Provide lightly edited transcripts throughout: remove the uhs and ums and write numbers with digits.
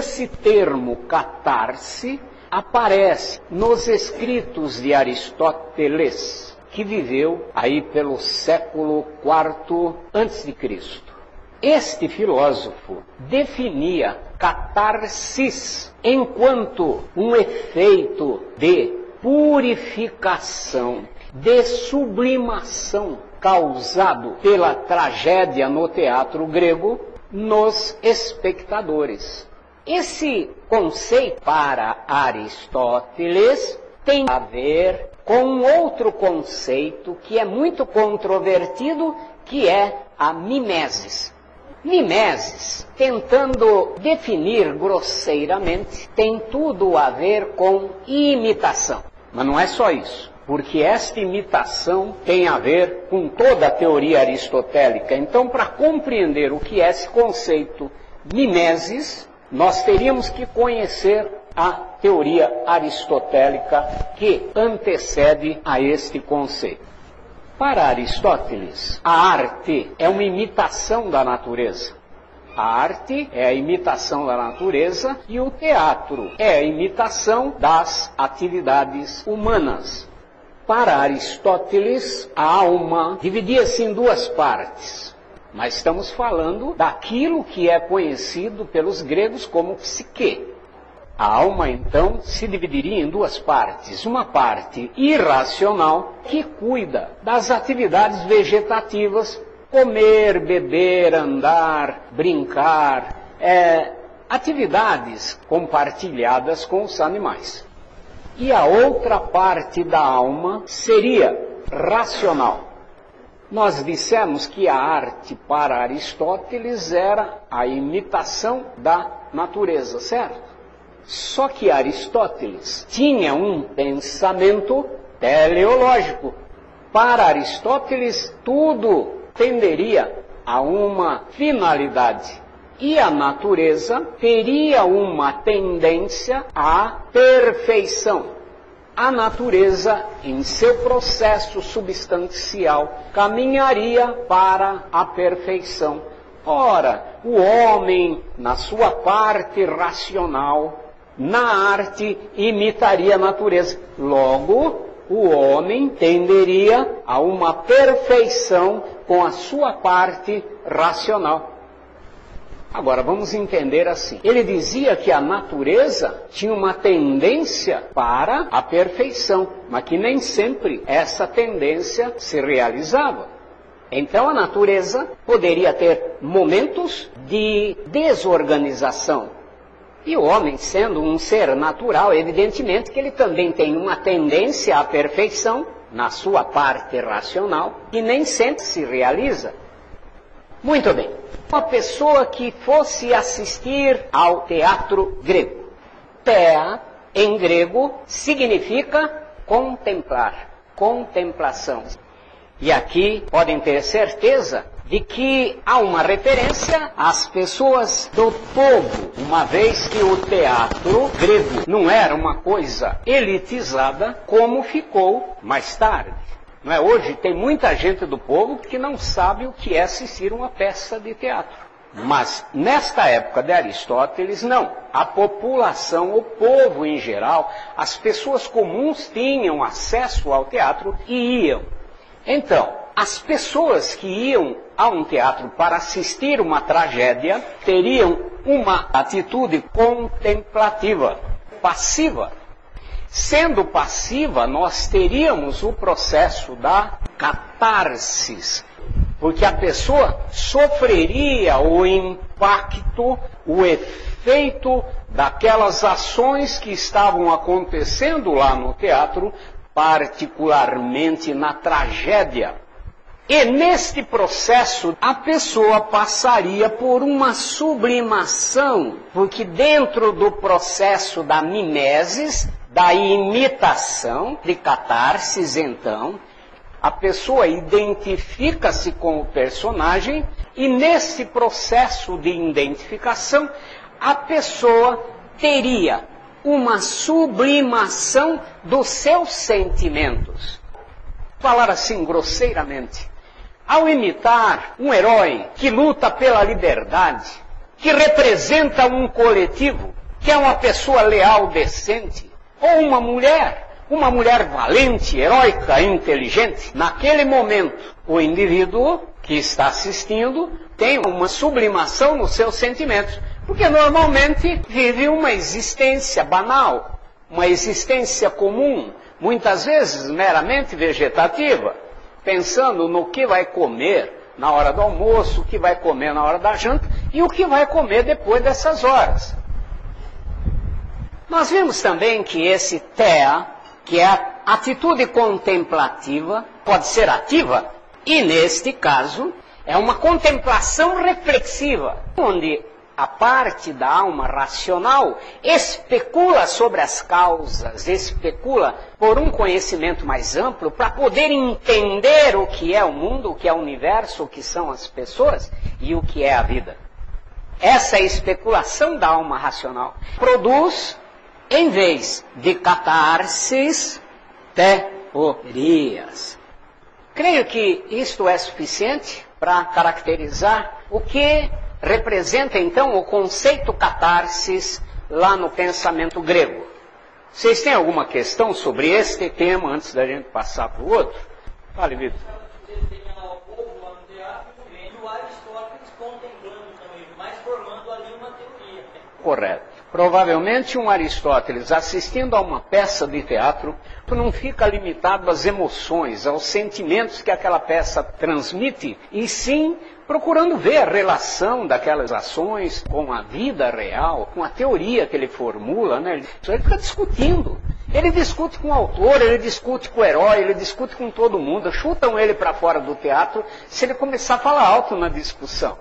esse termo catarse aparece nos escritos de Aristóteles, que viveu aí pelo século IV a.C. Este filósofo definia catarsis enquanto um efeito de purificação, de sublimação causado pela tragédia no teatro grego nos espectadores. Esse conceito para Aristóteles tem a ver com outro conceito que é muito controvertido, que é a mimesis. Mimesis, tentando definir grosseiramente, tem tudo a ver com imitação. Mas não é só isso, porque esta imitação tem a ver com toda a teoria aristotélica. Então, para compreender o que é esse conceito mimesis, nós teríamos que conhecer a teoria aristotélica que antecede a este conceito. Para Aristóteles, a arte é uma imitação da natureza. A arte é a imitação da natureza e o teatro é a imitação das atividades humanas. Para Aristóteles, a alma dividia-se em duas partes. Mas estamos falando daquilo que é conhecido pelos gregos como psique. A alma, então, se dividiria em duas partes. Uma parte irracional, que cuida das atividades vegetativas, comer, beber, andar, brincar, atividades compartilhadas com os animais. E a outra parte da alma seria racional. Nós dissemos que a arte para Aristóteles era a imitação da natureza, certo? Só que Aristóteles tinha um pensamento teleológico. Para Aristóteles, tudo tenderia a uma finalidade. E a natureza teria uma tendência à perfeição. A natureza, em seu processo substancial, caminharia para a perfeição. Ora, o homem, na sua parte racional, na arte, imitaria a natureza. Logo, o homem tenderia a uma perfeição com a sua parte racional. Agora, vamos entender assim. Ele dizia que a natureza tinha uma tendência para a perfeição, mas que nem sempre essa tendência se realizava. Então, a natureza poderia ter momentos de desorganização. E o homem, sendo um ser natural, evidentemente que ele também tem uma tendência à perfeição na sua parte racional, que nem sempre se realiza. Muito bem. Uma pessoa que fosse assistir ao teatro grego. Thea, em grego, significa contemplar, contemplação. E aqui podem ter certeza de que há uma referência às pessoas do povo, uma vez que o teatro grego não era uma coisa elitizada como ficou mais tarde. Não é? Hoje tem muita gente do povo que não sabe o que é assistir uma peça de teatro. Mas nesta época de Aristóteles, não. A população, o povo em geral, as pessoas comuns tinham acesso ao teatro e iam. Então, as pessoas que iam a um teatro para assistir uma tragédia teriam uma atitude contemplativa, passiva. Sendo passiva, nós teríamos o processo da catarsis, porque a pessoa sofreria o impacto, o efeito daquelas ações que estavam acontecendo lá no teatro, particularmente na tragédia. E neste processo, a pessoa passaria por uma sublimação, porque dentro do processo da mimesis, da imitação, de catarsis, então, a pessoa identifica-se com o personagem e nesse processo de identificação, a pessoa teria uma sublimação dos seus sentimentos. Falar assim grosseiramente, ao imitar um herói que luta pela liberdade, que representa um coletivo, que é uma pessoa leal, decente, ou uma mulher valente, heróica, inteligente, naquele momento o indivíduo que está assistindo tem uma sublimação nos seus sentimentos, porque normalmente vive uma existência banal, uma existência comum, muitas vezes meramente vegetativa, pensando no que vai comer na hora do almoço, o que vai comer na hora da janta e o que vai comer depois dessas horas. Nós vimos também que esse thea, que é a atitude contemplativa, pode ser ativa, e neste caso é uma contemplação reflexiva, onde a parte da alma racional especula sobre as causas, especula por um conhecimento mais amplo para poder entender o que é o mundo, o que é o universo, o que são as pessoas e o que é a vida. Essa especulação da alma racional produz, em vez de catarses, teorias. Creio que isto é suficiente para caracterizar o que representa então o conceito catarsis lá no pensamento grego. Vocês têm alguma questão sobre este tema antes da gente passar para o outro? Fale, Vitor. Correto. Provavelmente um Aristóteles assistindo a uma peça de teatro não fica limitado às emoções, aos sentimentos que aquela peça transmite, e sim procurando ver a relação daquelas ações com a vida real, com a teoria que ele formula, né? Ele fica discutindo. Ele discute com o autor, ele discute com o herói, ele discute com todo mundo. Chutam ele para fora do teatro se ele começar a falar alto na discussão.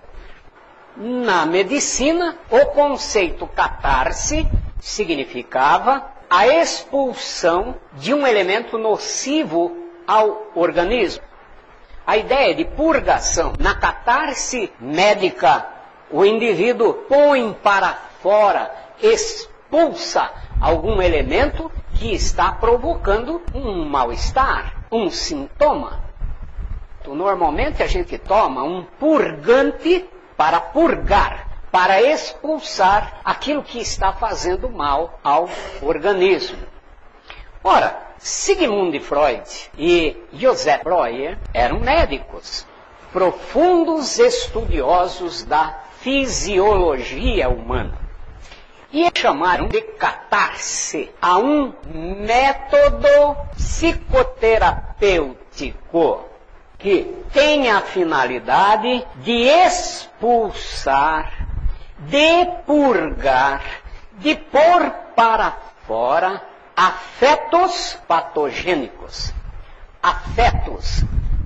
Na medicina, o conceito catarse significava a expulsão de um elemento nocivo ao organismo. A ideia de purgação. Na catarse médica, o indivíduo põe para fora, expulsa algum elemento que está provocando um mal-estar, um sintoma. Então, normalmente a gente toma um purgante para purgar, para expulsar aquilo que está fazendo mal ao organismo. Ora, Sigmund Freud e Joseph Breuer eram médicos, profundos estudiosos da fisiologia humana. E chamaram de catarse a um método psicoterapêutico que tem a finalidade de expulsar, de purgar, de pôr para fora afetos patogênicos, afetos,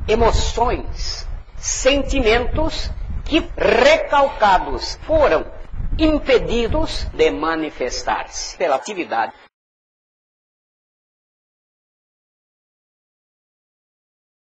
emoções, sentimentos que, recalcados, foram impedidos de manifestar-se pela atividade